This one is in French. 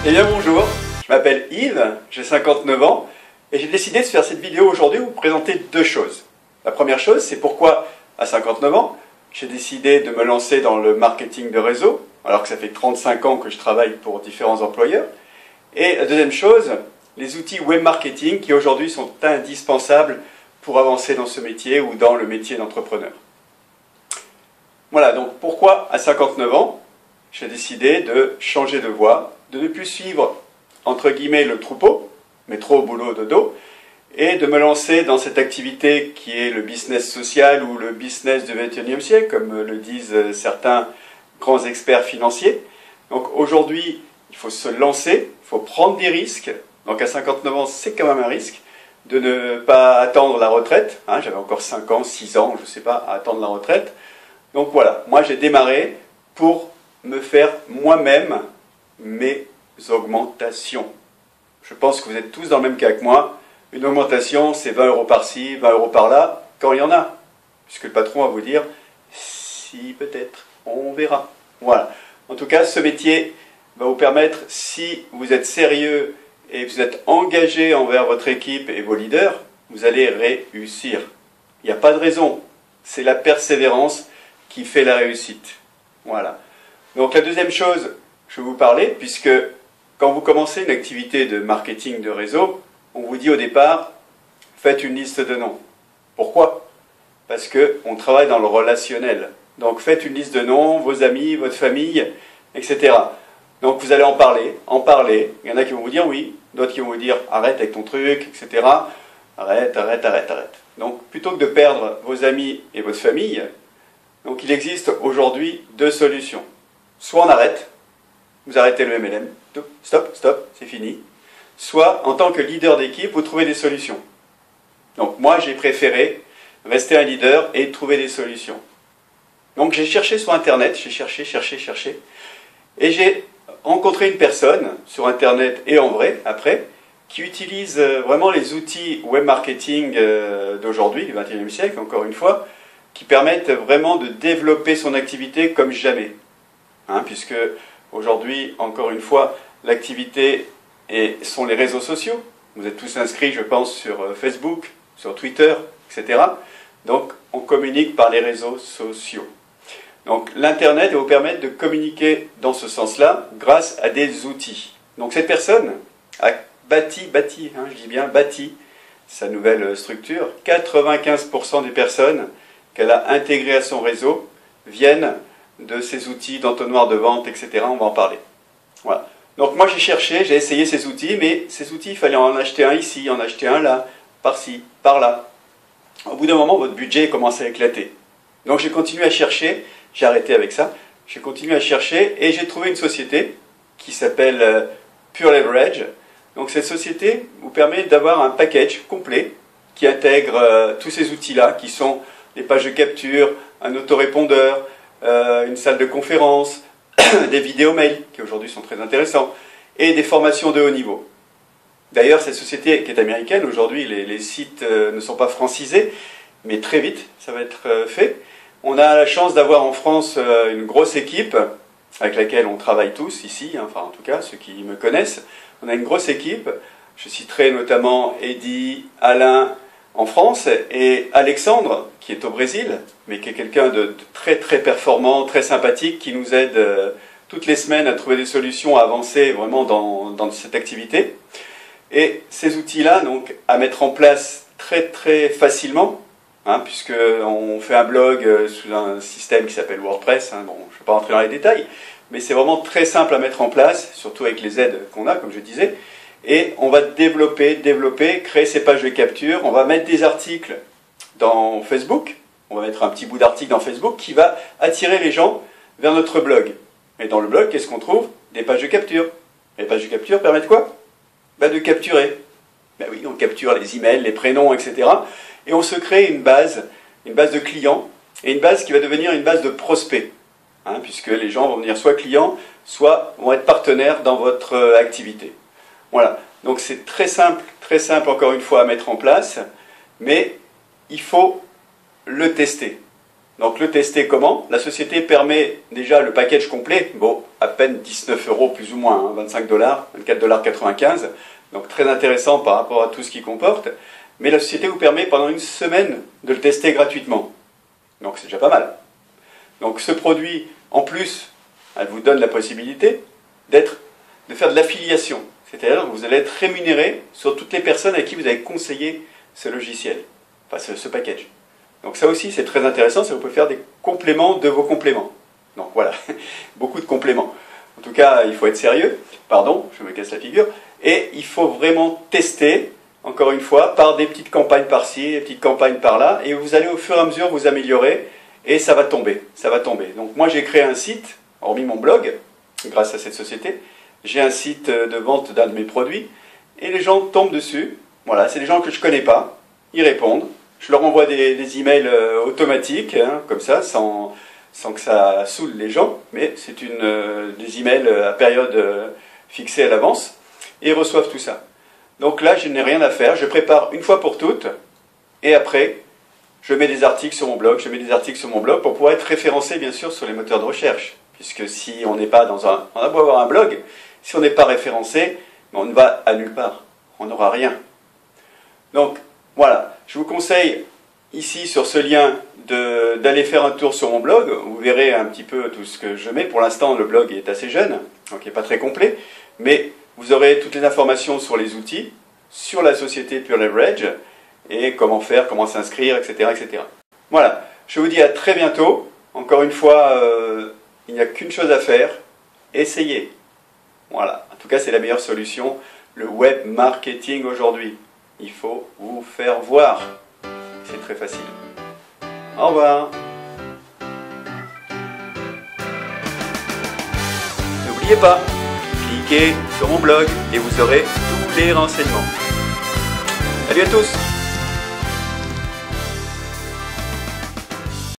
Eh bien bonjour, je m'appelle Yves, j'ai 59 ans et j'ai décidé de faire cette vidéo aujourd'hui pour vous présenter deux choses. La première chose, c'est pourquoi à 59 ans, j'ai décidé de me lancer dans le marketing de réseau, alors que ça fait 35 ans que je travaille pour différents employeurs. Et la deuxième chose, les outils web marketing qui aujourd'hui sont indispensables pour avancer dans ce métier ou dans le métier d'entrepreneur. Voilà, donc pourquoi à 59 ans, j'ai décidé de changer de voie, de ne plus suivre, entre guillemets, le troupeau, métro, boulot, dodo, et de me lancer dans cette activité qui est le business social ou le business du XXIe siècle, comme le disent certains grands experts financiers. Donc aujourd'hui, il faut se lancer, il faut prendre des risques. Donc à 59 ans, c'est quand même un risque de ne pas attendre la retraite. J'avais encore 5 ans, 6 ans, je ne sais pas, à attendre la retraite. Donc voilà, moi j'ai démarré pour me faire moi-même mes augmentations. Je pense que vous êtes tous dans le même cas que moi. Une augmentation, c'est 20 € par-ci, 20 € par-là, quand il y en a. Puisque le patron va vous dire, si peut-être, on verra. Voilà. En tout cas, ce métier va vous permettre, si vous êtes sérieux et vous êtes engagé envers votre équipe et vos leaders, vous allez réussir. Il n'y a pas de raison. C'est la persévérance qui fait la réussite. Voilà. Donc la deuxième chose, je vais vous parler, puisque quand vous commencez une activité de marketing de réseau, on vous dit au départ, faites une liste de noms. Pourquoi? Parce qu'on travaille dans le relationnel. Donc faites une liste de noms, vos amis, votre famille, etc. Donc vous allez en parler. Il y en a qui vont vous dire oui, d'autres qui vont vous dire arrête avec ton truc, etc. Arrête. Donc plutôt que de perdre vos amis et votre famille, donc il existe aujourd'hui deux solutions. Soit on arrête, vous arrêtez le MLM, stop, c'est fini. Soit en tant que leader d'équipe, vous trouvez des solutions. Donc moi j'ai préféré rester un leader et trouver des solutions. Donc j'ai cherché sur Internet, j'ai cherché, et j'ai rencontré une personne sur Internet et en vrai, après, qui utilise vraiment les outils web marketing d'aujourd'hui, du XXIe siècle, encore une fois, qui permettent vraiment de développer son activité comme jamais. Puisque aujourd'hui, encore une fois, l'activité sont les réseaux sociaux. Vous êtes tous inscrits, je pense, sur Facebook, sur Twitter, etc. Donc, on communique par les réseaux sociaux. Donc, l'Internet va vous permettre de communiquer dans ce sens-là grâce à des outils. Donc, cette personne a bâti, je dis bien bâti, sa nouvelle structure. 95% des personnes qu'elle a intégrées à son réseau viennent de ces outils d'entonnoir de vente, etc. On va en parler. Voilà. Donc moi j'ai cherché, j'ai essayé ces outils, mais ces outils, il fallait en acheter un ici, en acheter un là, par-ci, par-là. Au bout d'un moment, votre budget commence à éclater. Donc j'ai continué à chercher, j'ai arrêté avec ça, j'ai continué à chercher et j'ai trouvé une société qui s'appelle Pure Leverage. Donc cette société vous permet d'avoir un package complet qui intègre tous ces outils-là, qui sont des pages de capture, un autorépondeur, une salle de conférence, des vidéos mails qui aujourd'hui sont très intéressants, et des formations de haut niveau. D'ailleurs, cette société qui est américaine, aujourd'hui les sites ne sont pas francisés, mais très vite ça va être fait. On a la chance d'avoir en France une grosse équipe avec laquelle on travaille tous ici, enfin en tout cas ceux qui me connaissent. On a une grosse équipe, je citerai notamment Eddy, Alain en France et Alexandre qui est au Brésil, mais qui est quelqu'un de très très performant, très sympathique, qui nous aide toutes les semaines à trouver des solutions, à avancer vraiment dans cette activité. Et ces outils-là, donc, à mettre en place très très facilement, puisqu'on fait un blog sous un système qui s'appelle WordPress, bon, je ne vais pas rentrer dans les détails, mais c'est vraiment très simple à mettre en place, surtout avec les aides qu'on a, comme je disais, et on va développer, créer ces pages de capture, on va mettre des articles dans Facebook, on va mettre un petit bout d'article dans Facebook qui va attirer les gens vers notre blog. Et dans le blog, qu'est-ce qu'on trouve? Des pages de capture. Les pages de capture permettent quoi? De capturer. Oui, on capture les emails, les prénoms, etc. Et on se crée une base de clients, et une base qui va devenir une base de prospects. Puisque les gens vont venir soit clients, soit vont être partenaires dans votre activité. Voilà. Donc c'est très simple encore une fois à mettre en place, mais il faut le tester. Donc le tester comment? La société permet déjà le package complet, bon, à peine 19 € plus ou moins, hein, 25 $, 24,95 $, donc très intéressant par rapport à tout ce qu'il comporte. Mais la société vous permet pendant une semaine de le tester gratuitement. Donc c'est déjà pas mal. Donc ce produit, en plus, elle vous donne la possibilité de faire de l'affiliation. C'est-à-dire que vous allez être rémunéré sur toutes les personnes à qui vous avez conseillé ce logiciel, enfin ce package. Donc ça aussi c'est très intéressant, ça vous peut faire des compléments de vos compléments. Donc voilà, beaucoup de compléments. En tout cas, il faut être sérieux, pardon, je me casse la figure, et il faut vraiment tester, encore une fois, par des petites campagnes par-ci, des petites campagnes par-là, et vous allez au fur et à mesure vous améliorer, et ça va tomber, ça va tomber. Donc moi j'ai créé un site, hormis mon blog, grâce à cette société, j'ai un site de vente d'un de mes produits, et les gens tombent dessus, voilà, c'est des gens que je ne connais pas, ils répondent, je leur envoie des emails automatiques, hein, comme ça, sans que ça saoule les gens, mais c'est des emails à période fixée à l'avance, et ils reçoivent tout ça. Donc là, je n'ai rien à faire, je prépare une fois pour toutes, et après, je mets des articles sur mon blog, pour pouvoir être référencé, bien sûr, sur les moteurs de recherche, puisque si on n'est pas on a beau avoir un blog, si on n'est pas référencé, on ne va à nulle part, on n'aura rien. Donc, voilà, je vous conseille ici sur ce lien d'aller faire un tour sur mon blog. Vous verrez un petit peu tout ce que je mets. Pour l'instant, le blog est assez jeune, donc il n'est pas très complet. Mais vous aurez toutes les informations sur les outils, sur la société Pure Leverage, et comment faire, comment s'inscrire, etc., etc. Voilà, je vous dis à très bientôt. Encore une fois, il n'y a qu'une chose à faire, essayez. Voilà, en tout cas, c'est la meilleure solution, le web marketing aujourd'hui. Il faut vous faire voir. C'est très facile. Au revoir. N'oubliez pas, cliquez sur mon blog et vous aurez tous les renseignements. Salut à tous!